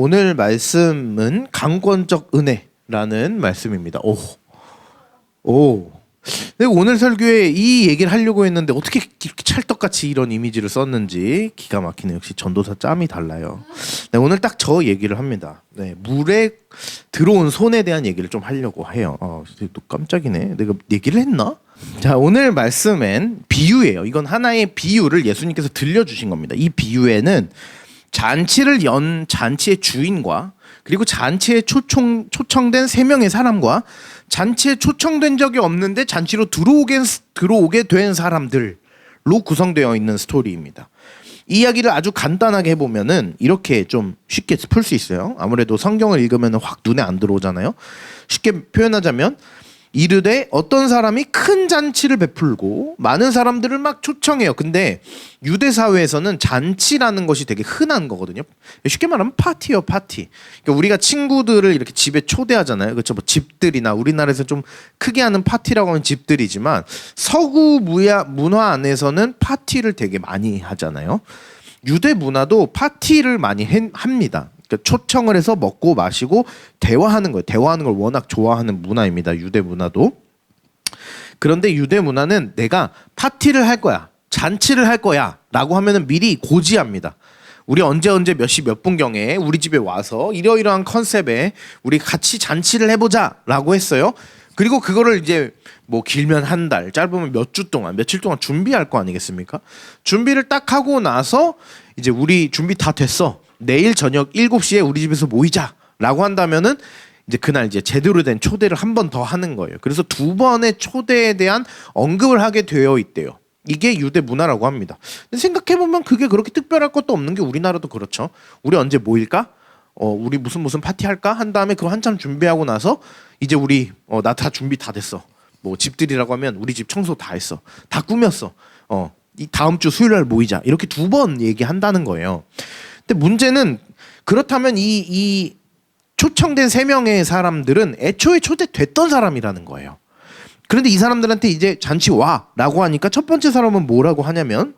오늘 말씀은 강권적 은혜라는 말씀입니다. 오. 내가 오늘 설교에 이 얘기를 하려고 했는데 어떻게 찰떡같이 이런 이미지를 썼는지 기가 막히네. 역시 전도사 짬이 달라요. 네, 오늘 딱 저 얘기를 합니다. 네, 물에 들어온 손에 대한 얘기를 좀 하려고 해요. 또 깜짝이네. 내가 얘기를 했나? 자, 오늘 말씀엔 비유예요. 이건 하나의 비유를 예수님께서 들려주신 겁니다. 이 비유에는 잔치를 연 잔치의 주인과 그리고 잔치에 초청된 3명의 사람과 잔치에 초청된 적이 없는데 잔치로 들어오게 된 사람들로 구성되어 있는 스토리입니다. 이 이야기를 아주 간단하게 해보면은 이렇게 좀 쉽게 풀 수 있어요. 아무래도 성경을 읽으면 확 눈에 안 들어오잖아요. 쉽게 표현하자면 이르되 어떤 사람이 큰 잔치를 베풀고 많은 사람들을 막 초청해요. 근데 유대 사회에서는 잔치라는 것이 되게 흔한 거거든요. 쉽게 말하면 파티예요, 파티. 그러니까 우리가 친구들을 이렇게 집에 초대하잖아요. 그렇죠? 뭐 집들이나 우리나라에서 좀 크게 하는 파티라고 하면 집들이지만 서구 문화 안에서는 파티를 되게 많이 하잖아요. 유대 문화도 파티를 많이 합니다. 그러니까 초청을 해서 먹고 마시고 대화하는 거예요. 대화하는 걸 워낙 좋아하는 문화입니다. 유대 문화도. 그런데 유대 문화는 내가 파티를 할 거야, 잔치를 할 거야 라고 하면은 미리 고지합니다. 우리 언제 몇 시 몇 분경에 우리 집에 와서 이러이러한 컨셉에 우리 같이 잔치를 해보자 라고 했어요. 그리고 그거를 이제 뭐 길면 한 달, 짧으면 몇 주 동안, 며칠 동안 준비할 거 아니겠습니까? 준비를 딱 하고 나서 이제 우리 준비 다 됐어, 내일 저녁 7시에 우리 집에서 모이자라고 한다면은 이제 그날 이제 제대로 된 초대를 한 번 더 하는 거예요. 그래서 2번의 초대에 대한 언급을 하게 되어 있대요. 이게 유대 문화라고 합니다. 생각해보면 그게 그렇게 특별할 것도 없는 게 우리나라도 그렇죠. 우리 언제 모일까? 우리 무슨 파티 할까? 한 다음에 그거 한참 준비하고 나서 이제 우리 나 다 준비 다 됐어. 뭐 집들이라고 하면 우리 집 청소 다 했어. 다 꾸몄어. 이 다음 주 수요일 날 모이자. 이렇게 2번 얘기한다는 거예요. 근데 문제는 그렇다면 이 초청된 3명의 사람들은 애초에 초대됐던 사람이라는 거예요. 그런데 이 사람들한테 이제 잔치 와라고 하니까 첫 번째 사람은 뭐라고 하냐면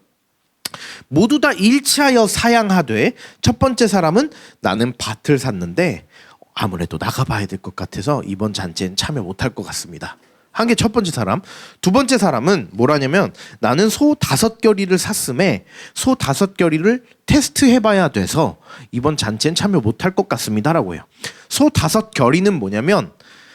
모두 다 일치하여 사양하되 첫 번째 사람은 나는 밭을 샀는데 아무래도 나가봐야 될 것 같아서 이번 잔치엔 참여 못할 것 같습니다. 한 게 첫 번째 사람. 두 번째 사람은 뭐라냐면 나는 소 5결이를 샀음에 소 5결이를 테스트해봐야 돼서 이번 잔치엔 참여 못할 것 같습니다라고 해요. 소 5결이는 뭐냐면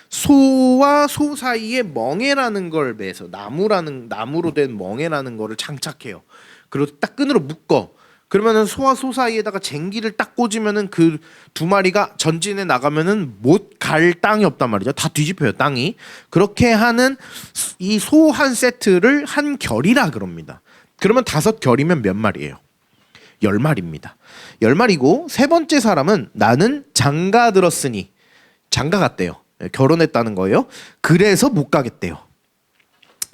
소와 소 사이에 멍에라는 걸 매서 나무로 된 멍에라는 거를 장착해요. 그리고 딱 끈으로 묶어. 그러면은 소와 소 사이에다가 쟁기를 딱 꽂으면은 그 2마리가 전진해 나가면은 못 갈 땅이 없단 말이죠. 다 뒤집혀요, 땅이. 그렇게 하는 이 소 한 세트를 한 결이라 그럽니다. 그러면 5결이면 몇 마리예요? 10마리입니다. 10마리고 세 번째 사람은 나는 장가 들었으니, 장가 갔대요. 결혼했다는 거예요. 그래서 못 가겠대요.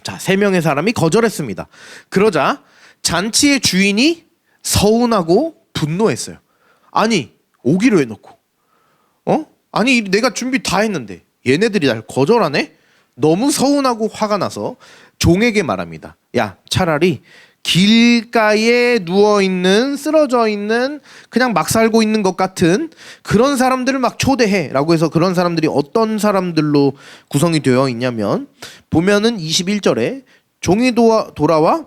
자, 3명의 사람이 거절했습니다. 그러자 잔치의 주인이 서운하고 분노했어요. 아니, 오기로 해놓고 아니 내가 준비 다 했는데 얘네들이 날 거절하네? 너무 서운하고 화가 나서 종에게 말합니다. 야, 차라리 길가에 누워있는, 쓰러져 있는, 그냥 막 살고 있는 것 같은 그런 사람들을 막 초대해 라고 해서 그런 사람들이 어떤 사람들로 구성이 되어 있냐면 보면은 21절에 종이 돌아와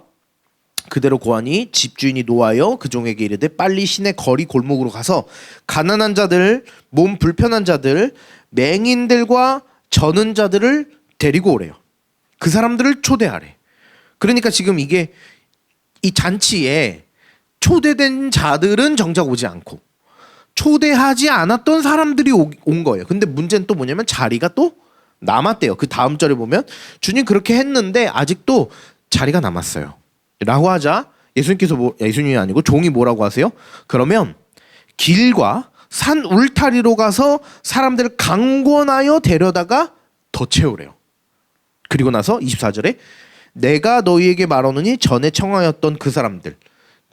그대로 고하니 집주인이 노하여 그 종에게 이르되 빨리 시내 거리 골목으로 가서 가난한 자들, 몸 불편한 자들, 맹인들과 저는 자들을 데리고 오래요. 그 사람들을 초대하래. 그러니까 지금 이게 이 잔치에 초대된 자들은 정작 오지 않고 초대하지 않았던 사람들이 온 거예요. 근데 문제는 또 뭐냐면 자리가 또 남았대요. 그 다음 절에 보면 주님 그렇게 했는데 아직도 자리가 남았어요 라고 하자 예수님이 아니고 종이 뭐라고 하세요? 그러면 길과 산 울타리로 가서 사람들을 강권하여 데려다가 더 채우래요. 그리고 나서 24절에 내가 너희에게 말하노니 전에 청하였던 그 사람들,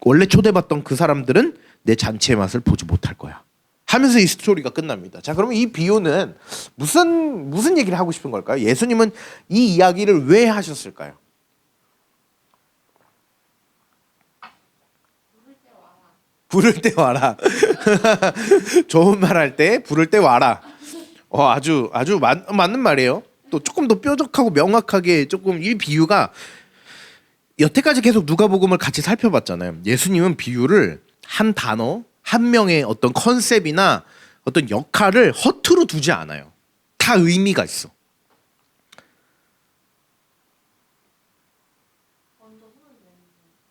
원래 초대받던 그 사람들은 내 잔치의 맛을 보지 못할 거야 하면서 이 스토리가 끝납니다. 자, 그러면 이 비유는 무슨 얘기를 하고 싶은 걸까요? 예수님은 이 이야기를 왜 하셨을까요? 부를 때 와라. 좋은 말 할 때 부를 때 와라. 아주 맞는 말이에요. 또 조금 더 뾰족하고 명확하게 조금 이 비유가 여태까지 계속 누가복음을 같이 살펴봤잖아요. 예수님은 비유를 한 단어, 한 명의 어떤 컨셉이나 어떤 역할을 허투루 두지 않아요. 다 의미가 있어.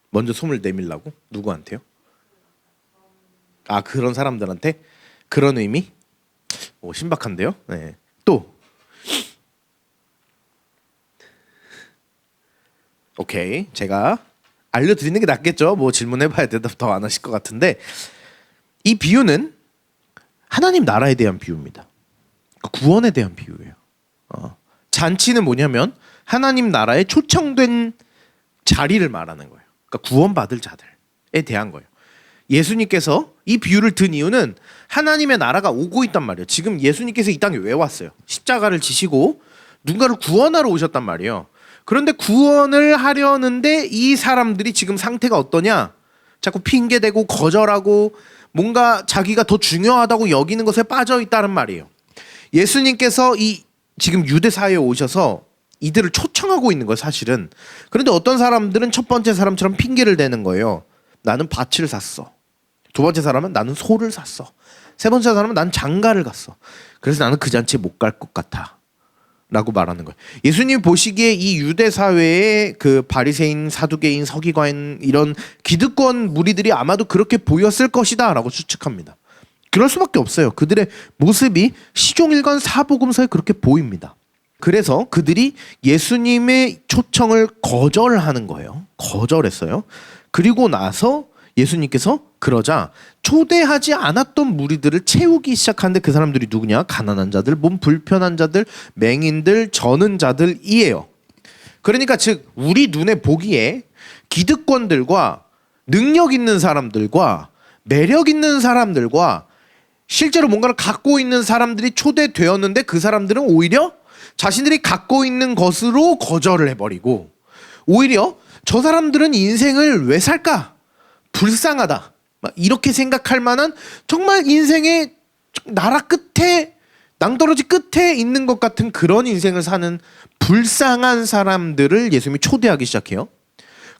먼저 손을 내밀라고? 누구한테요? 그런 사람들한테? 그런 의미? 신박한데요? 네. 또 오케이, 제가 알려드리는 게 낫겠죠. 뭐 질문해봐야 대답 더 안 하실 것 같은데, 이 비유는 하나님 나라에 대한 비유입니다. 구원에 대한 비유예요. 잔치는 뭐냐면 하나님 나라에 초청된 자리를 말하는 거예요. 그러니까 구원받을 자들에 대한 거예요. 예수님께서 이 비유를 든 이유는 하나님의 나라가 오고 있단 말이에요. 지금 예수님께서 이 땅에 왜 왔어요? 십자가를 지시고 누군가를 구원하러 오셨단 말이에요. 그런데 구원을 하려는데 이 사람들이 지금 상태가 어떠냐? 자꾸 핑계대고 거절하고 뭔가 자기가 더 중요하다고 여기는 것에 빠져 있다는 말이에요. 예수님께서 이 지금 유대 사회에 오셔서 이들을 초청하고 있는 거예요, 사실은. 그런데 어떤 사람들은 첫 번째 사람처럼 핑계를 대는 거예요. 나는 밭을 샀어. 두 번째 사람은 나는 소를 샀어. 세 번째 사람은 난 장가를 갔어. 그래서 나는 그 잔치에 못 갈 것 같아. 라고 말하는 거예요. 예수님 보시기에 이 유대 사회의 그 바리새인, 사두개인, 서기관 이런 기득권 무리들이 아마도 그렇게 보였을 것이다 라고 추측합니다. 그럴 수밖에 없어요. 그들의 모습이 시종일관 사복음서에 그렇게 보입니다. 그래서 그들이 예수님의 초청을 거절하는 거예요. 거절했어요. 그리고 나서 예수님께서 그러자 초대하지 않았던 무리들을 채우기 시작하는데 그 사람들이 누구냐? 가난한 자들, 몸 불편한 자들, 맹인들, 저는 자들이에요. 그러니까 즉 우리 눈에 보기에 기득권들과 능력 있는 사람들과 매력 있는 사람들과 실제로 뭔가를 갖고 있는 사람들이 초대되었는데 그 사람들은 오히려 자신들이 갖고 있는 것으로 거절을 해버리고 오히려 저 사람들은 인생을 왜 살까? 불쌍하다. 이렇게 생각할 만한 정말 인생의 나라 끝에 낭떠러지 끝에 있는 것 같은 그런 인생을 사는 불쌍한 사람들을 예수님이 초대하기 시작해요.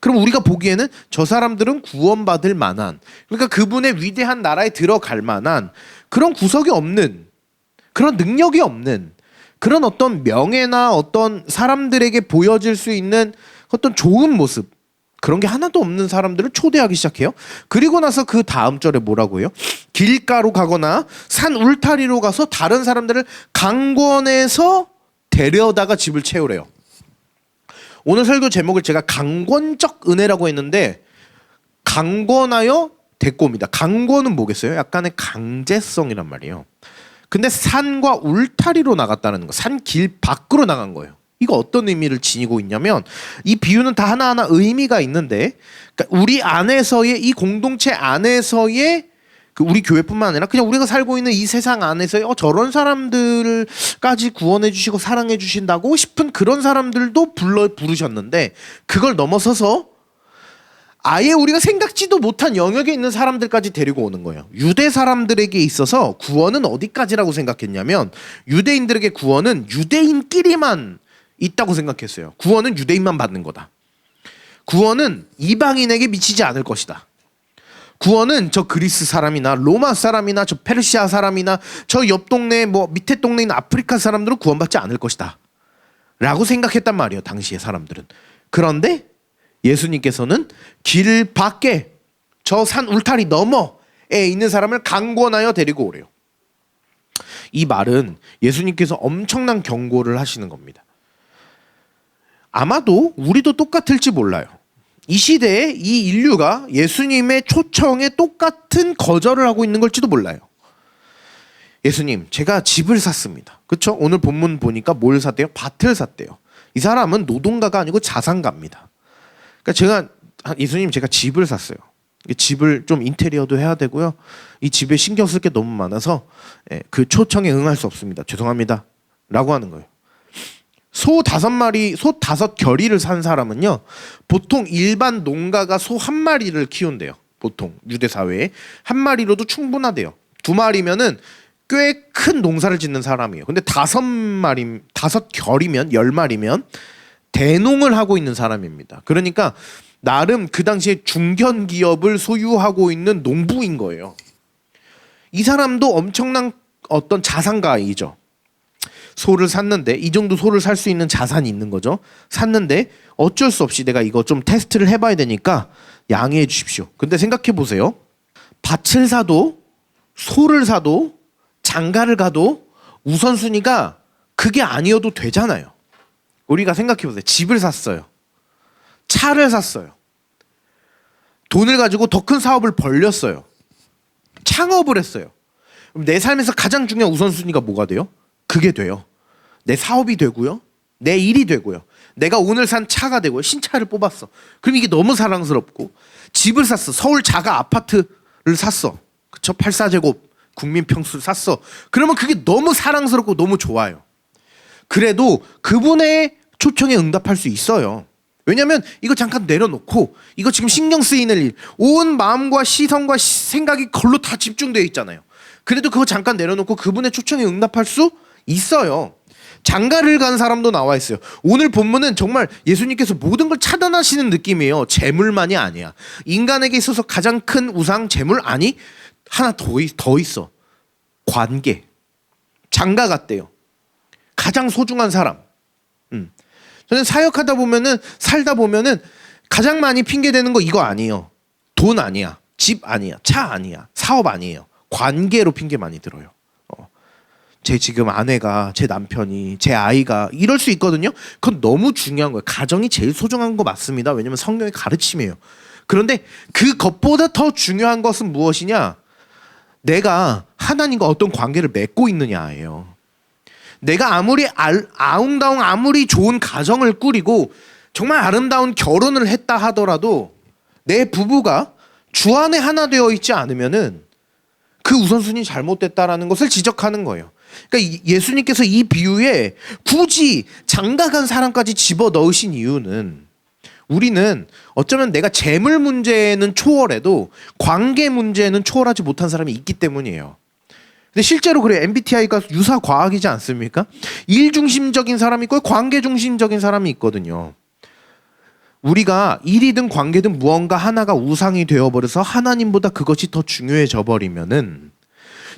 그럼 우리가 보기에는 저 사람들은 구원받을 만한, 그러니까 그분의 위대한 나라에 들어갈 만한 그런 구석이 없는, 그런 능력이 없는, 그런 어떤 명예나 어떤 사람들에게 보여질 수 있는 어떤 좋은 모습, 그런 게 하나도 없는 사람들을 초대하기 시작해요. 그리고 나서 그 다음 절에 뭐라고 해요? 길가로 가거나 산 울타리로 가서 다른 사람들을 강권해서 데려다가 집을 채우래요. 오늘 설교 제목을 제가 강권적 은혜라고 했는데 강권하여 데꼬입니다. 강권은 뭐겠어요? 약간의 강제성이란 말이에요. 근데 산과 울타리로 나갔다는 거, 산 길 밖으로 나간 거예요. 이거 어떤 의미를 지니고 있냐면 이 비유는 다 하나하나 의미가 있는데, 그러니까 우리 안에서의 이 공동체 안에서의 그 우리 교회뿐만 아니라 그냥 우리가 살고 있는 이 세상 안에서의 저런 사람들까지 구원해 주시고 사랑해 주신다고 싶은 그런 사람들도 부르셨는데 그걸 넘어서서 아예 우리가 생각지도 못한 영역에 있는 사람들까지 데리고 오는 거예요. 유대 사람들에게 있어서 구원은 어디까지라고 생각했냐면 유대인들에게 구원은 유대인끼리만 있다고 생각했어요. 구원은 유대인만 받는 거다. 구원은 이방인에게 미치지 않을 것이다. 구원은 저 그리스 사람이나 로마 사람이나 저 페르시아 사람이나 저 옆 동네 뭐 밑에 동네에 있는 아프리카 사람들은 구원받지 않을 것이다 라고 생각했단 말이에요, 당시의 사람들은. 그런데 예수님께서는 길 밖에 저 산 울타리 너머에 있는 사람을 강권하여 데리고 오래요. 이 말은 예수님께서 엄청난 경고를 하시는 겁니다. 아마도 우리도 똑같을지 몰라요. 이 시대에 이 인류가 예수님의 초청에 똑같은 거절을 하고 있는 걸지도 몰라요. 예수님, 제가 집을 샀습니다. 그렇죠? 오늘 본문 보니까 뭘 샀대요? 밭을 샀대요. 이 사람은 노동가가 아니고 자산가입니다. 그러니까 예수님, 제가 집을 샀어요. 집을 좀 인테리어도 해야 되고요. 이 집에 신경 쓸 게 너무 많아서 그 초청에 응할 수 없습니다. 죄송합니다. 라고 하는 거예요. 소 5마리, 소 5결의를 산 사람은요, 보통 일반 농가가 소 1마리를 키운대요. 보통 유대 사회에 한 마리로도 충분하대요. 두 마리면은 꽤 큰 농사를 짓는 사람이에요. 근데 다섯 결이면 10마리면 대농을 하고 있는 사람입니다. 그러니까 나름 그 당시에 중견 기업을 소유하고 있는 농부인 거예요. 이 사람도 엄청난 어떤 자산가이죠. 소를 샀는데 이 정도 소를 살 수 있는 자산이 있는 거죠. 샀는데 어쩔 수 없이 내가 이거 좀 테스트를 해봐야 되니까 양해해 주십시오. 근데 생각해 보세요. 밭을 사도 소를 사도 장가를 가도 우선순위가 그게 아니어도 되잖아요. 우리가 생각해 보세요. 집을 샀어요. 차를 샀어요. 돈을 가지고 더 큰 사업을 벌렸어요. 창업을 했어요. 그럼 내 삶에서 가장 중요한 우선순위가 뭐가 돼요? 그게 돼요. 내 사업이 되고요. 내 일이 되고요. 내가 오늘 산 차가 되고요. 신차를 뽑았어. 그럼 이게 너무 사랑스럽고 집을 샀어. 서울 자가 아파트를 샀어. 그쵸? 84제곱 국민 평수를 샀어. 그러면 그게 너무 사랑스럽고 너무 좋아요. 그래도 그분의 초청에 응답할 수 있어요. 왜냐면 이거 잠깐 내려놓고 이거 지금 신경 쓰이는 일, 온 마음과 시선과 생각이 걸로 다 집중되어 있잖아요. 그래도 그거 잠깐 내려놓고 그분의 초청에 응답할 수 있어요. 장가를 간 사람도 나와 있어요. 오늘 본문은 정말 예수님께서 모든 걸 차단하시는 느낌이에요. 재물만이 아니야. 인간에게 있어서 가장 큰 우상 재물 아니? 하나 더 있어. 관계. 장가 갔대요. 가장 소중한 사람. 저는 사역하다 보면은 살다 보면은 가장 많이 핑계대는 거 이거 아니에요. 돈 아니야. 집 아니야. 차 아니야. 사업 아니에요. 관계로 핑계 많이 들어요. 제 지금 아내가, 제 남편이, 제 아이가 이럴 수 있거든요. 그건 너무 중요한 거예요. 가정이 제일 소중한 거 맞습니다. 왜냐면 성경의 가르침이에요. 그런데 그것보다 더 중요한 것은 무엇이냐? 내가 하나님과 어떤 관계를 맺고 있느냐예요. 내가 아무리 아웅다웅 아무리 좋은 가정을 꾸리고 정말 아름다운 결혼을 했다 하더라도 내 부부가 주 안에 하나 되어 있지 않으면은 그 우선순위 잘못됐다라는 것을 지적하는 거예요. 그러니까 예수님께서 이 비유에 굳이 장가간 사람까지 집어 넣으신 이유는 우리는 어쩌면 내가 재물 문제는 초월해도 관계 문제는 초월하지 못한 사람이 있기 때문이에요. 근데 실제로 그래요. MBTI가 유사 과학이지 않습니까? 일 중심적인 사람이 있고 관계 중심적인 사람이 있거든요. 우리가 일이든 관계든 무언가 하나가 우상이 되어버려서 하나님보다 그것이 더 중요해져 버리면은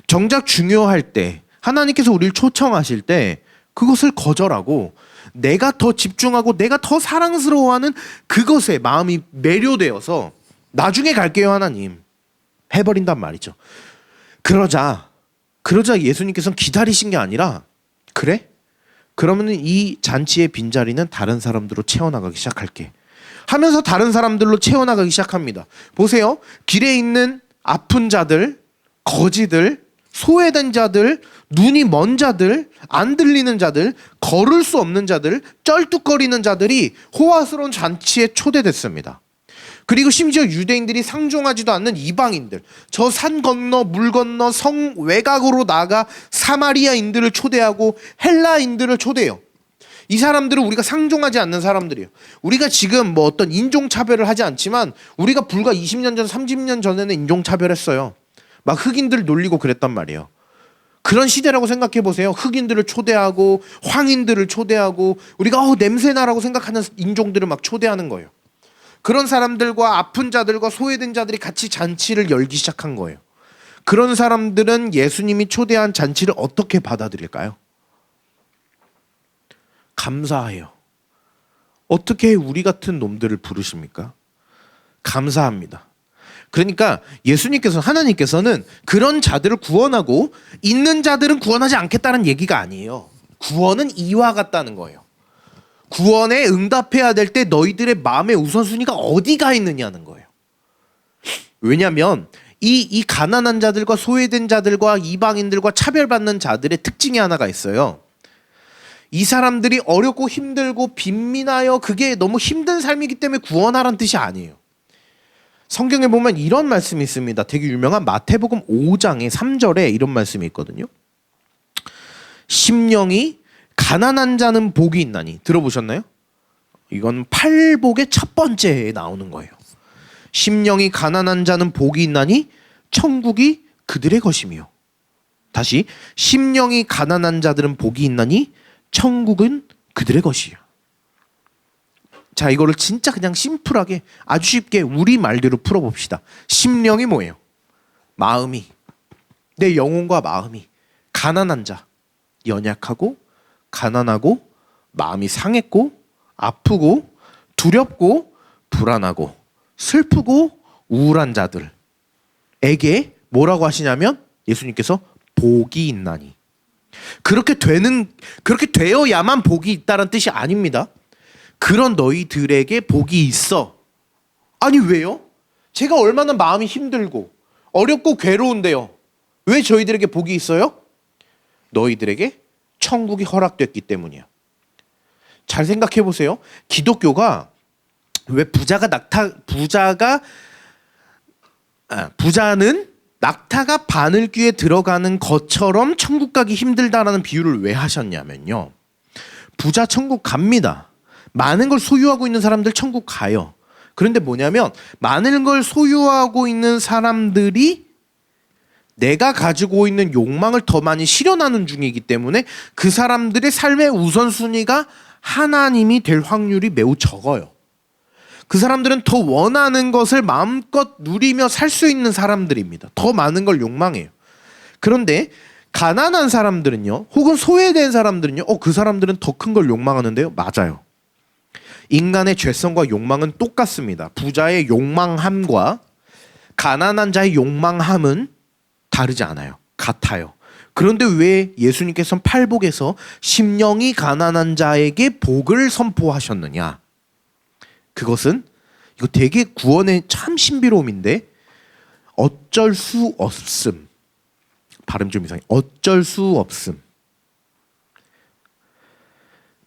정작 중요할 때 하나님께서 우리를 초청하실 때 그것을 거절하고 내가 더 집중하고 내가 더 사랑스러워하는 그것에 마음이 매료되어서 나중에 갈게요 하나님 해버린단 말이죠. 그러자 예수님께서는 기다리신 게 아니라 그래? 그러면 이 잔치의 빈자리는 다른 사람들로 채워나가기 시작할게 하면서 다른 사람들로 채워나가기 시작합니다. 보세요. 길에 있는 아픈 자들, 거지들, 소외된 자들, 눈이 먼 자들, 안 들리는 자들, 걸을 수 없는 자들, 쩔뚝거리는 자들이 호화스러운 잔치에 초대됐습니다. 그리고 심지어 유대인들이 상종하지도 않는 이방인들, 저 산 건너 물 건너 성 외곽으로 나가 사마리아인들을 초대하고 헬라인들을 초대해요. 이 사람들은 우리가 상종하지 않는 사람들이에요. 우리가 지금 뭐 어떤 인종차별을 하지 않지만 우리가 불과 20년 전, 30년 전에는 인종차별했어요. 막 흑인들 놀리고 그랬단 말이에요. 그런 시대라고 생각해 보세요. 흑인들을 초대하고 황인들을 초대하고 우리가 냄새나라고 생각하는 인종들을 막 초대하는 거예요. 그런 사람들과 아픈 자들과 소외된 자들이 같이 잔치를 열기 시작한 거예요. 그런 사람들은 예수님이 초대한 잔치를 어떻게 받아들일까요? 감사해요. 어떻게 우리 같은 놈들을 부르십니까? 감사합니다. 그러니까 하나님께서는 그런 자들을 구원하고 있는 자들은 구원하지 않겠다는 얘기가 아니에요. 구원은 이와 같다는 거예요. 구원에 응답해야 될 때 너희들의 마음의 우선순위가 어디가 있느냐는 거예요. 왜냐하면 이 가난한 자들과 소외된 자들과 이방인들과 차별받는 자들의 특징이 하나가 있어요. 이 사람들이 어렵고 힘들고 빈민하여 그게 너무 힘든 삶이기 때문에 구원하라는 뜻이 아니에요. 성경에 보면 이런 말씀이 있습니다. 되게 유명한 마태복음 5장의 3절에 이런 말씀이 있거든요. 심령이 가난한 자는 복이 있나니. 들어보셨나요? 이건 팔복의 첫 번째에 나오는 거예요. 심령이 가난한 자는 복이 있나니 천국이 그들의 것이며. 다시, 심령이 가난한 자들은 복이 있나니 천국은 그들의 것이요. 자, 이거를 진짜 그냥 심플하게 아주 쉽게 우리 말대로 풀어봅시다. 심령이 뭐예요? 마음이, 내 영혼과 마음이 가난한 자, 연약하고 가난하고 마음이 상했고 아프고 두렵고 불안하고 슬프고 우울한 자들에게 뭐라고 하시냐면 예수님께서 복이 있나니. 그렇게 되어야만 복이 있다는 뜻이 아닙니다. 그런 너희들에게 복이 있어. 아니 왜요? 제가 얼마나 마음이 힘들고 어렵고 괴로운데요. 왜 저희들에게 복이 있어요? 너희들에게 천국이 허락됐기 때문이야. 잘 생각해 보세요. 기독교가 왜 부자는 낙타가 바늘귀에 들어가는 것처럼 천국 가기 힘들다라는 비유를 왜 하셨냐면요. 부자 천국 갑니다. 많은 걸 소유하고 있는 사람들 천국 가요. 그런데 뭐냐면 많은 걸 소유하고 있는 사람들이 내가 가지고 있는 욕망을 더 많이 실현하는 중이기 때문에 그 사람들의 삶의 우선순위가 하나님이 될 확률이 매우 적어요. 그 사람들은 더 원하는 것을 마음껏 누리며 살 수 있는 사람들입니다. 더 많은 걸 욕망해요. 그런데 가난한 사람들은요, 혹은 소외된 사람들은요, 그 사람들은 더 큰 걸 욕망하는데요. 맞아요. 인간의 죄성과 욕망은 똑같습니다. 부자의 욕망함과 가난한 자의 욕망함은 다르지 않아요. 같아요. 그런데 왜 예수님께서는 팔복에서 심령이 가난한 자에게 복을 선포하셨느냐? 그것은 이거 되게 구원의 참 신비로움인데 어쩔 수 없음. 발음 좀 이상해. 어쩔 수 없음.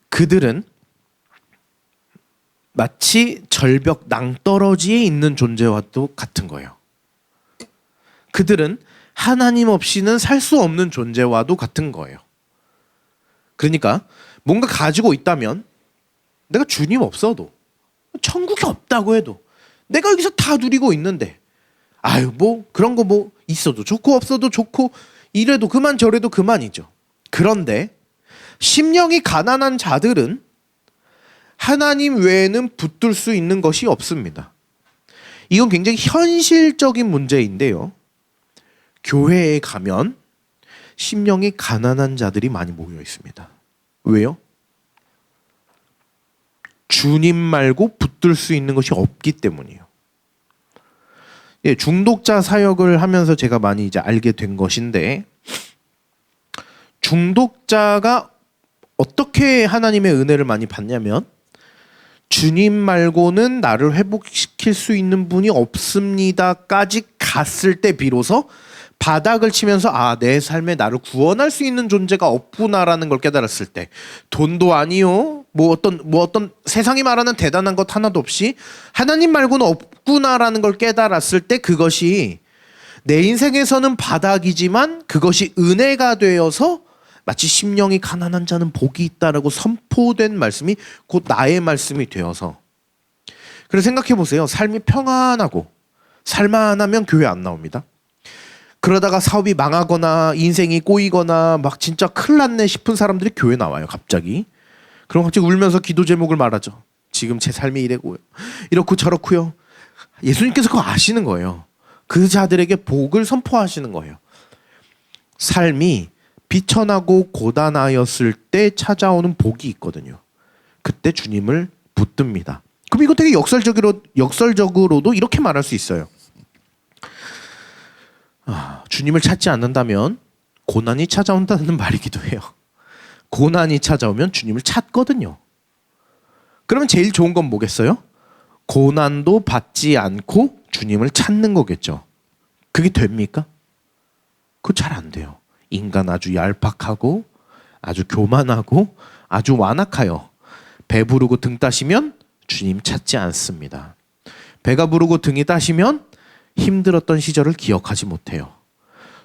그들은 마치 절벽 낭떠러지에 있는 존재와도 같은 거예요. 그들은 하나님 없이는 살 수 없는 존재와도 같은 거예요. 그러니까 뭔가 가지고 있다면 내가 주님 없어도 천국이 없다고 해도 내가 여기서 다 누리고 있는데 아유 뭐 그런 거 뭐 있어도 좋고 없어도 좋고 이래도 그만 저래도 그만이죠. 그런데 심령이 가난한 자들은 하나님 외에는 붙들 수 있는 것이 없습니다. 이건 굉장히 현실적인 문제인데요. 교회에 가면 심령이 가난한 자들이 많이 모여 있습니다. 왜요? 주님 말고 붙들 수 있는 것이 없기 때문이에요. 예, 중독자 사역을 하면서 제가 많이 이제 알게 된 것인데, 중독자가 어떻게 하나님의 은혜를 많이 받냐면 주님 말고는 나를 회복시킬 수 있는 분이 없습니다까지 갔을 때 비로소 바닥을 치면서 내 삶에 나를 구원할 수 있는 존재가 없구나라는 걸 깨달았을 때, 돈도 아니요 뭐 어떤 세상이 말하는 대단한 것 하나도 없이 하나님 말고는 없구나라는 걸 깨달았을 때, 그것이 내 인생에서는 바닥이지만 그것이 은혜가 되어서 마치 심령이 가난한 자는 복이 있다라고 선포된 말씀이 곧 나의 말씀이 되어서, 그래서 생각해 보세요. 삶이 평안하고 살만하면 교회 안 나옵니다. 그러다가 사업이 망하거나 인생이 꼬이거나 막 진짜 큰일 났네 싶은 사람들이 교회 나와요. 갑자기. 그럼 갑자기 울면서 기도 제목을 말하죠. 지금 제 삶이 이래고요, 이렇고 저렇고요. 예수님께서 그거 아시는 거예요. 그 자들에게 복을 선포하시는 거예요. 삶이 비천하고 고단하였을 때 찾아오는 복이 있거든요. 그때 주님을 붙듭니다. 그럼 이거 되게 역설적으로도 이렇게 말할 수 있어요. 주님을 찾지 않는다면 고난이 찾아온다는 말이기도 해요. 고난이 찾아오면 주님을 찾거든요. 그러면 제일 좋은 건 뭐겠어요? 고난도 받지 않고 주님을 찾는 거겠죠. 그게 됩니까? 그거 잘 안 돼요. 인간 아주 얄팍하고 아주 교만하고 아주 완악하여 배부르고 등 따시면 주님 찾지 않습니다. 배가 부르고 등이 따시면 힘들었던 시절을 기억하지 못해요.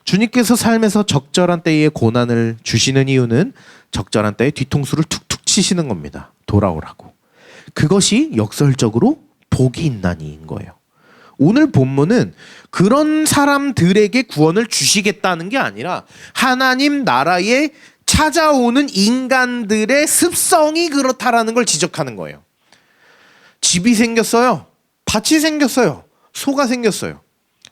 주님께서 삶에서 적절한 때에 고난을 주시는 이유는 적절한 때에 뒤통수를 툭툭 치시는 겁니다. 돌아오라고. 그것이 역설적으로 복이 있나니인 거예요. 오늘 본문은 그런 사람들에게 구원을 주시겠다는 게 아니라 하나님 나라에 찾아오는 인간들의 습성이 그렇다라는 걸 지적하는 거예요. 집이 생겼어요. 밭이 생겼어요. 소가 생겼어요.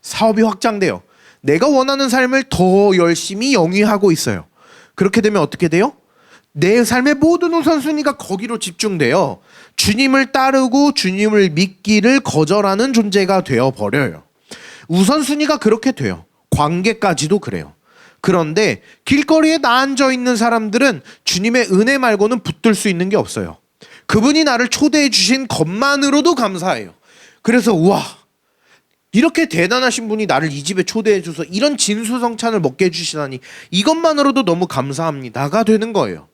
사업이 확장돼요. 내가 원하는 삶을 더 열심히 영위하고 있어요. 그렇게 되면 어떻게 돼요? 내 삶의 모든 우선순위가 거기로 집중되어 주님을 따르고 주님을 믿기를 거절하는 존재가 되어버려요. 우선순위가 그렇게 돼요. 관계까지도 그래요. 그런데 길거리에 나앉아 있는 사람들은 주님의 은혜 말고는 붙들 수 있는 게 없어요. 그분이 나를 초대해 주신 것만으로도 감사해요. 그래서 우와, 이렇게 대단하신 분이 나를 이 집에 초대해 줘서 이런 진수성찬을 먹게 해주시다니 이것만으로도 너무 감사합니다가 되는 거예요.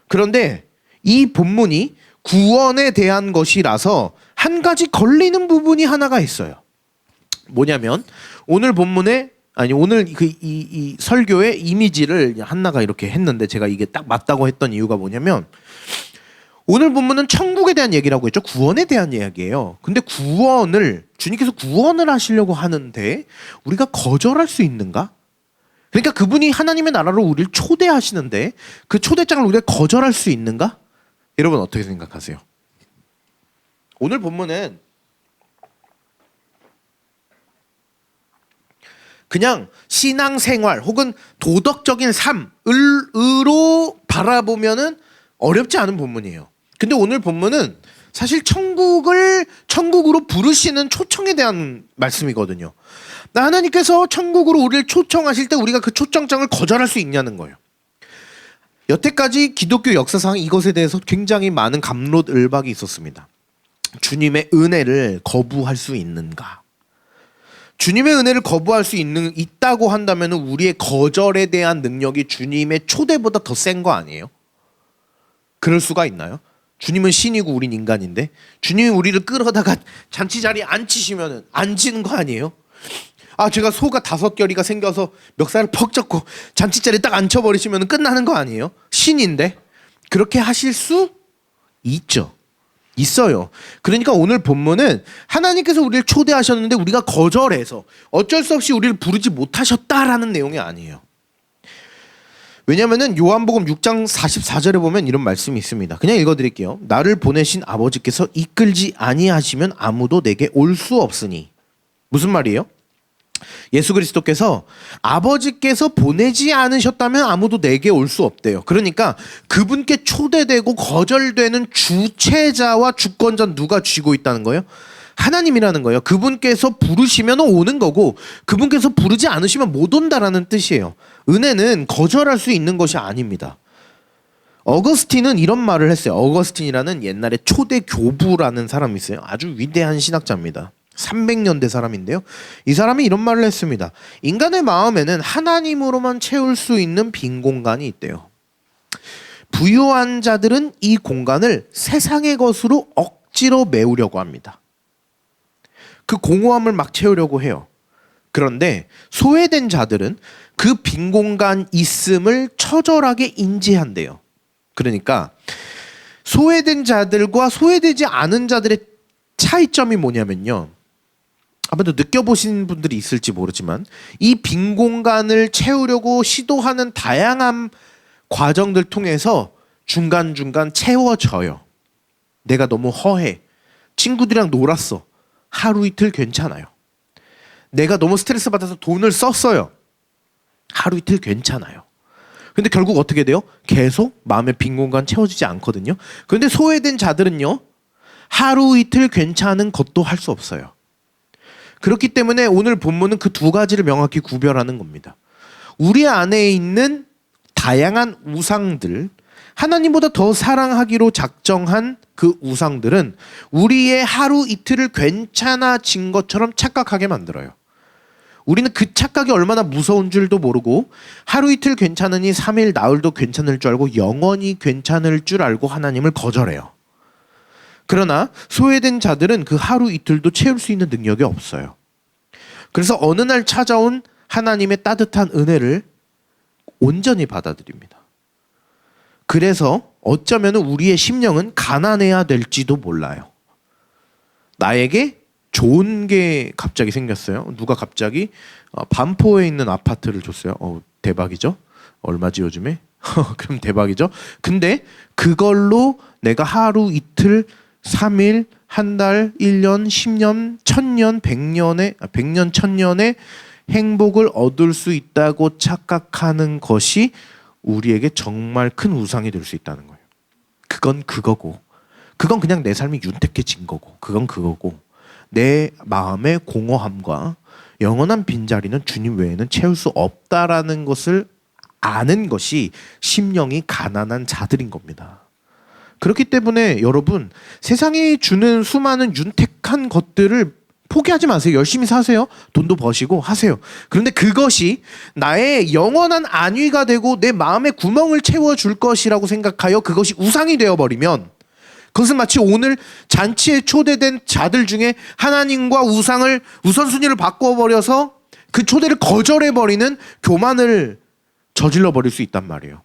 그런데 이 본문이 구원에 대한 것이라서 한 가지 걸리는 부분이 하나가 있어요. 뭐냐면 오늘 본문에 오늘 이 설교의 이미지를 한나가 이렇게 했는데 제가 이게 딱 맞다고 했던 이유가 뭐냐면 오늘 본문은 천국에 대한 얘기라고 했죠. 구원에 대한 이야기예요. 근데 주님께서 구원을 하시려고 하는데 우리가 거절할 수 있는가? 그러니까 그분이 하나님의 나라로 우리를 초대하시는데 그 초대장을 우리가 거절할 수 있는가? 여러분 어떻게 생각하세요? 오늘 본문은 그냥 신앙생활 혹은 도덕적인 삶으로 바라보면은 어렵지 않은 본문이에요. 근데 오늘 본문은 사실 천국으로 부르시는 초청에 대한 말씀이거든요. 하나님께서 천국으로 우리를 초청하실 때 우리가 그 초청장을 거절할 수 있냐는 거예요. 여태까지 기독교 역사상 이것에 대해서 굉장히 많은 갑론을박이 있었습니다. 주님의 은혜를 거부할 수 있는가? 주님의 은혜를 거부할 수 있다고 한다면 우리의 거절에 대한 능력이 주님의 초대보다 더 센 거 아니에요? 그럴 수가 있나요? 주님은 신이고 우린 인간인데 주님이 우리를 끌어다가 잔치 자리에 앉히시면 앉히는 거 아니에요? 제가 소가 5결이가 생겨서 멱살을 퍽 잡고 잔치 자리에 딱 앉혀버리시면 끝나는 거 아니에요? 신인데 그렇게 하실 수 있어요. 그러니까 오늘 본문은 하나님께서 우리를 초대하셨는데 우리가 거절해서 어쩔 수 없이 우리를 부르지 못하셨다라는 내용이 아니에요. 왜냐하면 요한복음 6장 44절에 보면 이런 말씀이 있습니다. 그냥 읽어드릴게요. 나를 보내신 아버지께서 이끌지 아니하시면 아무도 내게 올 수 없으니. 무슨 말이에요? 예수 그리스도께서 아버지께서 보내지 않으셨다면 아무도 내게 올 수 없대요. 그러니까 그분께 초대되고 거절되는 주체자와 주권자 누가 쥐고 있다는 거예요? 하나님이라는 거예요. 그분께서 부르시면 오는 거고 그분께서 부르지 않으시면 못 온다라는 뜻이에요. 은혜는 거절할 수 있는 것이 아닙니다. 어거스틴은 이런 말을 했어요. 어거스틴이라는 옛날에 초대 교부라는 사람이 있어요. 아주 위대한 신학자입니다. 300년대 사람인데요. 이 사람이 이런 말을 했습니다. 인간의 마음에는 하나님으로만 채울 수 있는 빈 공간이 있대요. 부유한 자들은 이 공간을 세상의 것으로 억지로 메우려고 합니다. 그 공허함을 막 채우려고 해요. 그런데 소외된 자들은 그 빈 공간 있음을 처절하게 인지한대요. 그러니까 소외된 자들과 소외되지 않은 자들의 차이점이 뭐냐면요. 아마도 느껴보신 분들이 있을지 모르지만 이 빈 공간을 채우려고 시도하는 다양한 과정들 통해서 중간중간 채워져요. 내가 너무 허해. 친구들이랑 놀았어. 하루 이틀 괜찮아요. 내가 너무 스트레스 받아서 돈을 썼어요. 하루 이틀 괜찮아요. 근데 결국 어떻게 돼요? 계속 마음의 빈 공간 채워지지 않거든요. 그런데 소외된 자들은요. 하루 이틀 괜찮은 것도 할 수 없어요. 그렇기 때문에 오늘 본문은 그 두 가지를 명확히 구별하는 겁니다. 우리 안에 있는 다양한 우상들, 하나님보다 더 사랑하기로 작정한 그 우상들은 우리의 하루 이틀을 괜찮아진 것처럼 착각하게 만들어요. 우리는 그 착각이 얼마나 무서운 줄도 모르고 하루 이틀 괜찮으니 3일 나흘도 괜찮을 줄 알고 영원히 괜찮을 줄 알고 하나님을 거절해요. 그러나 소외된 자들은 그 하루 이틀도 채울 수 있는 능력이 없어요. 그래서 어느 날 찾아온 하나님의 따뜻한 은혜를 온전히 받아들입니다. 그래서 어쩌면 우리의 심령은 가난해야 될지도 몰라요. 나에게 좋은 게 갑자기 생겼어요. 누가 갑자기 반포에 있는 아파트를 줬어요. 대박이죠. 얼마지 요즘에? 그럼 대박이죠. 근데 그걸로 내가 하루 이틀 3일 한 달 1년 10년 1000년 100년 1000년의 행복을 얻을 수 있다고 착각하는 것이 우리에게 정말 큰 우상이 될 수 있다는 거예요. 그건 그거고, 그건 그냥 내 삶이 윤택해진 거고, 그건 그거고, 내 마음의 공허함과 영원한 빈자리는 주님 외에는 채울 수 없다라는 것을 아는 것이 심령이 가난한 자들인 겁니다. 그렇기 때문에 여러분, 세상이 주는 수많은 윤택한 것들을 포기하지 마세요. 열심히 사세요. 돈도 버시고 하세요. 그런데 그것이 나의 영원한 안위가 되고 내 마음의 구멍을 채워줄 것이라고 생각하여 그것이 우상이 되어버리면, 그것은 마치 오늘 잔치에 초대된 자들 중에 하나님과 우상을 우선순위를 바꿔버려서 그 초대를 거절해버리는 교만을 저질러버릴 수 있단 말이에요.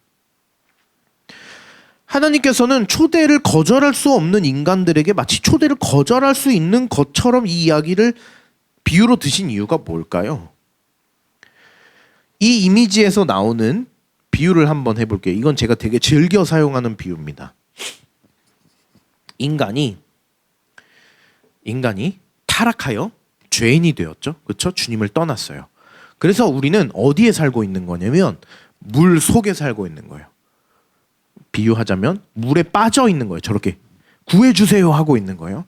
하나님께서는 초대를 거절할 수 없는 인간들에게 마치 초대를 거절할 수 있는 것처럼 이 이야기를 비유로 드신 이유가 뭘까요? 이 이미지에서 나오는 비유를 한번 해볼게요. 이건 제가 되게 즐겨 사용하는 비유입니다. 인간이 타락하여 죄인이 되었죠. 그렇죠? 주님을 떠났어요. 그래서 우리는 어디에 살고 있는 거냐면 물 속에 살고 있는 거예요. 비유하자면 물에 빠져 있는 거예요. 저렇게 구해주세요 하고 있는 거예요.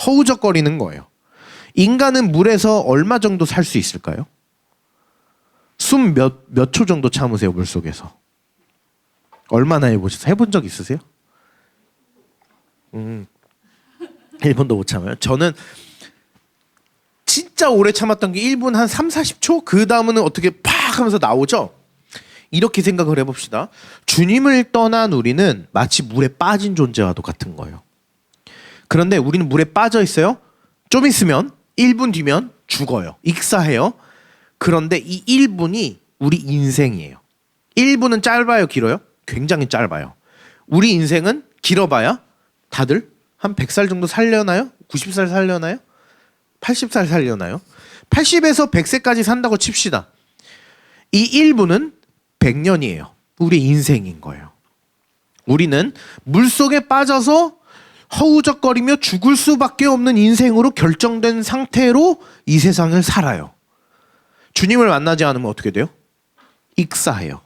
허우적거리는 거예요. 인간은 물에서 얼마 정도 살 수 있을까요? 숨 몇 초 정도 참으세요, 물 속에서? 얼마나 해보셨어요? 해본 적 있으세요? 1분도 못 참아요. 저는 진짜 오래 참았던 게 1분 한 3, 40초? 그 다음은 어떻게 팍 하면서 나오죠? 이렇게 생각을 해봅시다. 주님을 떠난 우리는 마치 물에 빠진 존재와도 같은 거예요. 그런데 우리는 물에 빠져 있어요. 좀 있으면 1분 뒤면 죽어요. 익사해요. 그런데 이 1분이 우리 인생이에요. 1분은 짧아요, 길어요? 굉장히 짧아요. 우리 인생은 길어봐야 다들 한 100살 정도 살려나요? 90살 살려나요? 80살 살려나요? 80에서 100세까지 산다고 칩시다. 이 1분은 100년이에요. 우리 인생인 거예요. 우리는 물속에 빠져서 허우적거리며 죽을 수밖에 없는 인생으로 결정된 상태로 이 세상을 살아요. 주님을 만나지 않으면 어떻게 돼요? 익사해요.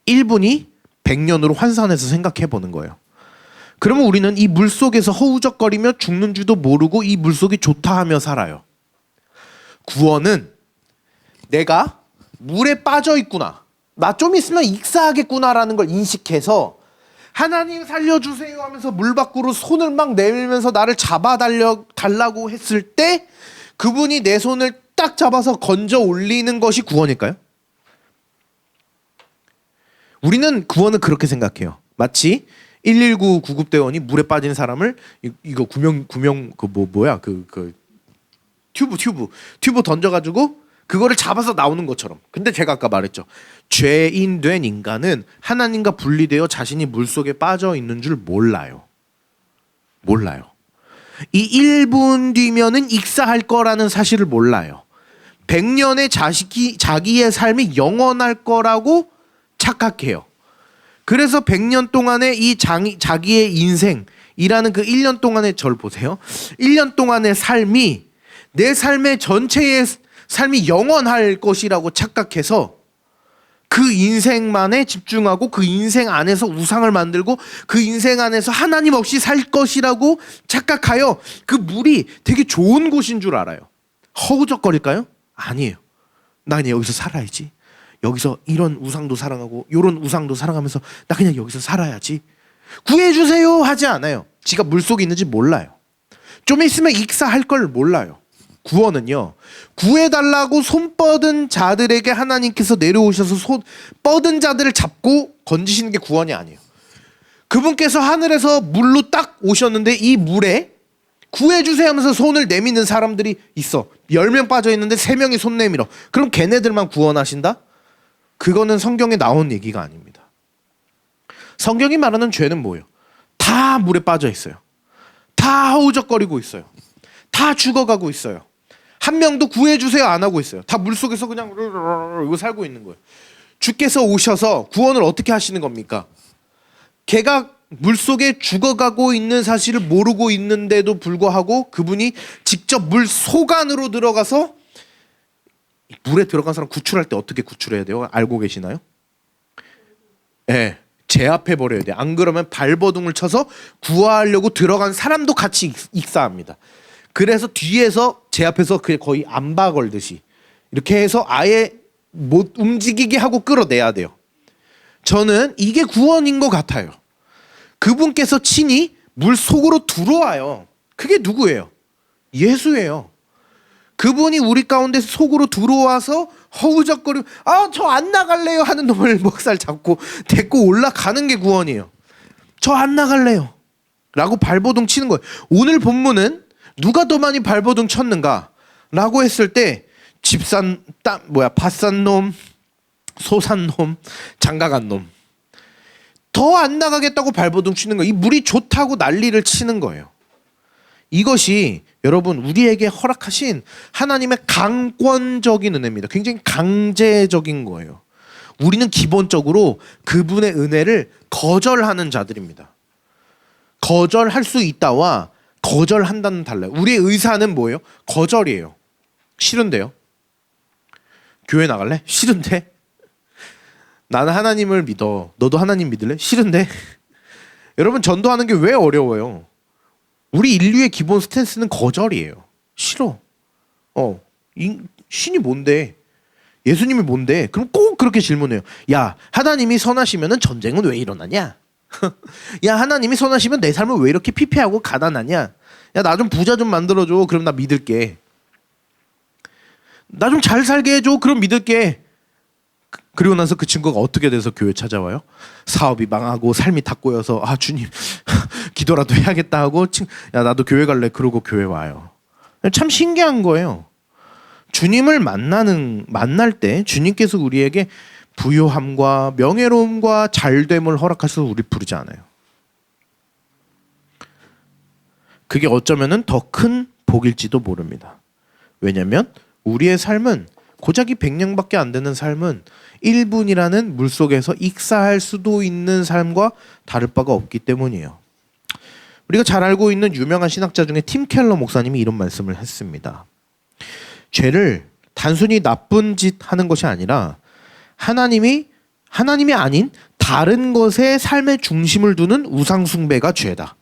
1분이 100년으로 환산해서 생각해 보는 거예요. 그러면 우리는 이 물속에서 허우적거리며 죽는 줄도 모르고 이 물속이 좋다 하며 살아요. 구원은 내가 물에 빠져 있구나, 나 좀 있으면 익사하겠구나라는 걸 인식해서 하나님 살려주세요 하면서 물 밖으로 손을 막 내밀면서 나를 잡아달라고 했을 때 그분이 내 손을 딱 잡아서 건져 올리는 것이 구원일까요? 우리는 구원을 그렇게 생각해요. 마치 119 구급대원이 물에 빠진 사람을 이거 구명 튜브 던져가지고 그거를 잡아서 나오는 것처럼. 근데 제가 아까 말했죠. 죄인 된 인간은 하나님과 분리되어 자신이 물속에 빠져 있는 줄 몰라요. 이 1분 뒤면은 익사할 거라는 사실을 몰라요. 100년의 자기의 삶이 영원할 거라고 착각해요. 그래서 100년 동안의 이 자기의 인생이라는 그 1년 동안의 절 보세요. 1년 동안의 삶이 내 삶의 전체의 삶이 영원할 것이라고 착각해서 그 인생만에 집중하고 그 인생 안에서 우상을 만들고 그 인생 안에서 하나님 없이 살 것이라고 착각하여 그 물이 되게 좋은 곳인 줄 알아요. 허우적거릴까요? 아니에요. 나 그냥 여기서 살아야지. 여기서 이런 우상도 사랑하고 이런 우상도 사랑하면서 나 그냥 여기서 살아야지. 구해주세요 하지 않아요. 지가 물속에 있는지 몰라요. 좀 있으면 익사할 걸 몰라요. 구원은요, 구해달라고 손 뻗은 자들에게 하나님께서 내려오셔서 손 뻗은 자들을 잡고 건지시는 게 구원이 아니에요. 그분께서 하늘에서 물로 딱 오셨는데 이 물에 구해주세요 하면서 손을 내미는 사람들이 있어. 10명 빠져있는데 3명이 손 내밀어. 그럼 걔네들만 구원하신다? 그거는 성경에 나온 얘기가 아닙니다. 성경이 말하는 죄는 뭐예요? 다 물에 빠져 있어요. 다 허우적거리고 있어요. 다 죽어가고 있어요. 한 명도 구해주세요 안 하고 있어요. 다 물속에서 그냥 이거 살고 있는 거예요. 주께서 오셔서 구원을 어떻게 하시는 겁니까? 걔가 물속에 죽어가고 있는 사실을 모르고 있는데도 불구하고 그분이 직접 물 속 안으로 들어가서, 물에 들어간 사람 구출할 때 어떻게 구출해야 돼요? 알고 계시나요? 네, 제압해 버려야 돼요. 안 그러면 발버둥을 쳐서 구하려고 들어간 사람도 같이 익사합니다. 그래서 뒤에서 제압해서 그게 거의 안바 걸듯이 이렇게 해서 아예 못 움직이게 하고 끌어내야 돼요. 저는 이게 구원인 것 같아요. 그분께서 친히 물 속으로 들어와요. 그게 누구예요? 예수예요. 그분이 우리 가운데 속으로 들어와서 허우적거리고 저 안 나갈래요 하는 놈을 먹살 잡고 데리고 올라가는 게 구원이에요. 저 안 나갈래요 라고 발버둥 치는 거예요. 오늘 본문은 누가 더 많이 발버둥 쳤는가 라고 했을 때 밭산 놈, 소산 놈, 장가간 놈, 더 안 나가겠다고 발버둥 치는 거예요. 이 물이 좋다고 난리를 치는 거예요. 이것이 여러분 우리에게 허락하신 하나님의 강권적인 은혜입니다. 굉장히 강제적인 거예요. 우리는 기본적으로 그분의 은혜를 거절하는 자들입니다. 거절할 수 있다와 거절한다는 달라요. 우리의 의사는 뭐예요? 거절이에요. 싫은데요? 교회 나갈래? 싫은데? 나는 하나님을 믿어. 너도 하나님 믿을래? 싫은데? 여러분 전도하는 게 왜 어려워요? 우리 인류의 기본 스탠스는 거절이에요. 싫어. 신이 뭔데? 예수님이 뭔데? 그럼 꼭 그렇게 질문해요. 야, 하나님이 선하시면 전쟁은 왜 일어나냐? 야, 하나님이 선하시면 내 삶을 왜 이렇게 피폐하고 가난하냐? 야, 나 좀 부자 좀 만들어줘. 그럼 나 믿을게. 나 좀 잘 살게 해줘. 그럼 믿을게. 그리고 나서 그 친구가 어떻게 돼서 교회 찾아와요? 사업이 망하고 삶이 다 꼬여서 주님 기도라도 해야겠다 하고 야 나도 교회 갈래 그러고 교회 와요. 참 신기한 거예요. 주님을 만날 때 주님께서 우리에게 부요함과 명예로움과 잘됨을 허락하셔서 우리 부르지 않아요. 그게 어쩌면은 더 큰 복일지도 모릅니다. 왜냐하면 우리의 삶은 고작이 100년밖에 안 되는 삶은 1분이라는 물속에서 익사할 수도 있는 삶과 다를 바가 없기 때문이에요. 우리가 잘 알고 있는 유명한 신학자 중에 팀 켈러 목사님이 이런 말씀을 했습니다. 죄를 단순히 나쁜 짓 하는 것이 아니라 하나님이 아닌 다른 것에 삶의 중심을 두는 우상 숭배가 죄다.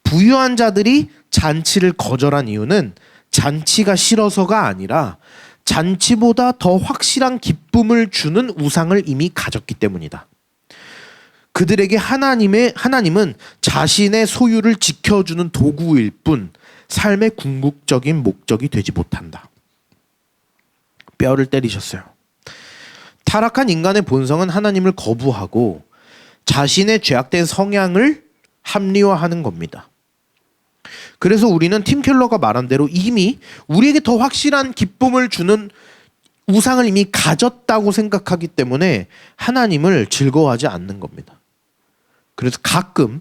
부유한 자들이 잔치를 거절한 이유는 잔치가 싫어서가 아니라 잔치보다 더 확실한 기쁨을 주는 우상을 이미 가졌기 때문이다. 그들에게 하나님은 자신의 소유를 지켜주는 도구일 뿐 삶의 궁극적인 목적이 되지 못한다. 뼈를 때리셨어요. 타락한 인간의 본성은 하나님을 거부하고 자신의 죄악된 성향을 합리화하는 겁니다. 그래서 우리는 팀 켈러가 말한 대로 이미 우리에게 더 확실한 기쁨을 주는 우상을 이미 가졌다고 생각하기 때문에 하나님을 즐거워하지 않는 겁니다. 그래서 가끔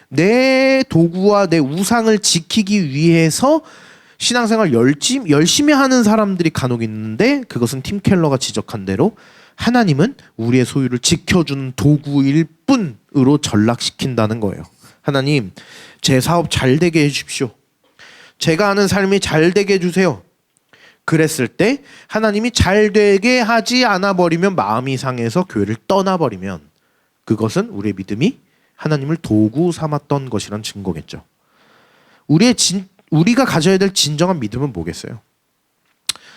내 도구와 내 우상을 지키기 위해서 신앙생활 열심히 하는 사람들이 간혹 있는데 그것은 팀 켈러가 지적한 대로 하나님은 우리의 소유를 지켜주는 도구일 뿐으로 전락시킨다는 거예요. 하나님, 제 사업 잘 되게 해주십시오. 제가 하는 삶이 잘 되게 해주세요. 그랬을 때 하나님이 잘 되게 하지 않아 버리면 마음이 상해서 교회를 떠나버리면 그것은 우리의 믿음이 하나님을 도구 삼았던 것이란 증거겠죠. 우리가 가져야 될 진정한 믿음은 뭐겠어요?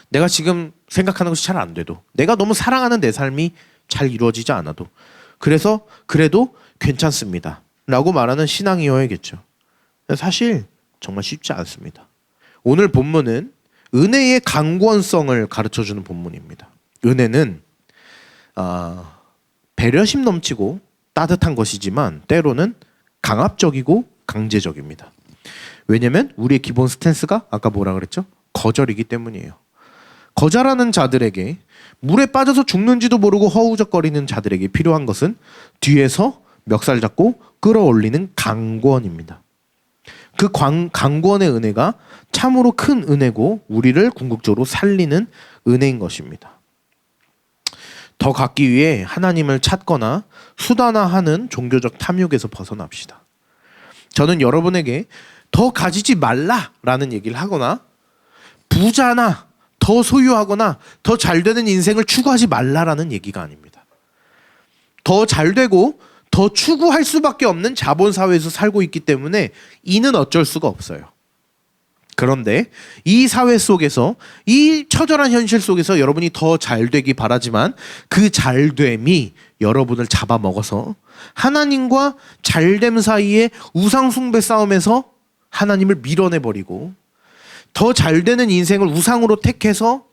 내가 지금 생각하는 것이 잘 안 돼도, 내가 너무 사랑하는 내 삶이 잘 이루어지지 않아도, 그래서 그래도 괜찮습니다 라고 말하는 신앙이어야겠죠. 사실 정말 쉽지 않습니다. 오늘 본문은 은혜의 강권성을 가르쳐주는 본문입니다. 은혜는 배려심 넘치고 따뜻한 것이지만 때로는 강압적이고 강제적입니다. 왜냐하면 우리의 기본 스탠스가 아까 뭐라 그랬죠? 거절이기 때문이에요. 거절하는 자들에게, 물에 빠져서 죽는지도 모르고 허우적거리는 자들에게 필요한 것은 뒤에서 멱살 잡고 끌어올리는 강권입니다. 그 강권의 은혜가 참으로 큰 은혜고 우리를 궁극적으로 살리는 은혜인 것입니다. 더 갖기 위해 하나님을 찾거나 수단화하는 종교적 탐욕에서 벗어납시다. 저는 여러분에게 더 가지지 말라라는 얘기를 하거나 부자나 더 소유하거나 더 잘되는 인생을 추구하지 말라라는 얘기가 아닙니다. 더 잘되고 더 추구할 수밖에 없는 자본사회에서 살고 있기 때문에 이는 어쩔 수가 없어요. 그런데 이 사회 속에서 이 처절한 현실 속에서 여러분이 더 잘되기 바라지만 그 잘됨이 여러분을 잡아먹어서 하나님과 잘됨 사이에 우상숭배 싸움에서 하나님을 밀어내버리고 더 잘되는 인생을 우상으로 택해서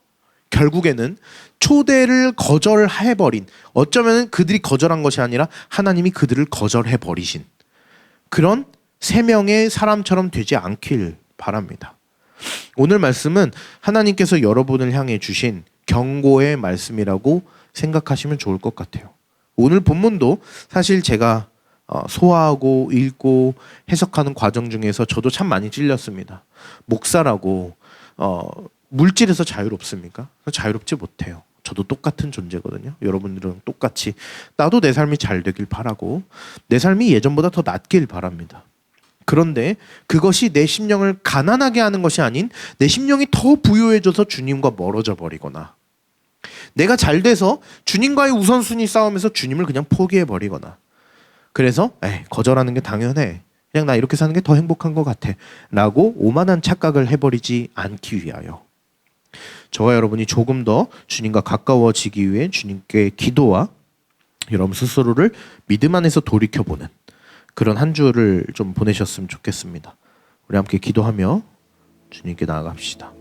결국에는 초대를 거절해버린, 어쩌면 그들이 거절한 것이 아니라 하나님이 그들을 거절해버리신 그런 세 명의 사람처럼 되지 않길 바랍니다. 오늘 말씀은 하나님께서 여러분을 향해 주신 경고의 말씀이라고 생각하시면 좋을 것 같아요. 오늘 본문도 사실 제가 소화하고 읽고 해석하는 과정 중에서 저도 참 많이 찔렸습니다. 목사라고 물질에서 자유롭습니까? 자유롭지 못해요. 저도 똑같은 존재거든요. 여러분들은 똑같이 나도 내 삶이 잘 되길 바라고 내 삶이 예전보다 더 낫길 바랍니다. 그런데 그것이 내 심령을 가난하게 하는 것이 아닌 내 심령이 더 부유해져서 주님과 멀어져 버리거나 내가 잘 돼서 주님과의 우선순위 싸움에서 주님을 그냥 포기해 버리거나 그래서 거절하는 게 당연해. 그냥 나 이렇게 사는 게 더 행복한 것 같아. 라고 오만한 착각을 해버리지 않기 위하여 저와 여러분이 조금 더 주님과 가까워지기 위해 주님께 기도와 여러분 스스로를 믿음 안에서 돌이켜보는 그런 한 주를 좀 보내셨으면 좋겠습니다. 우리 함께 기도하며 주님께 나아갑시다.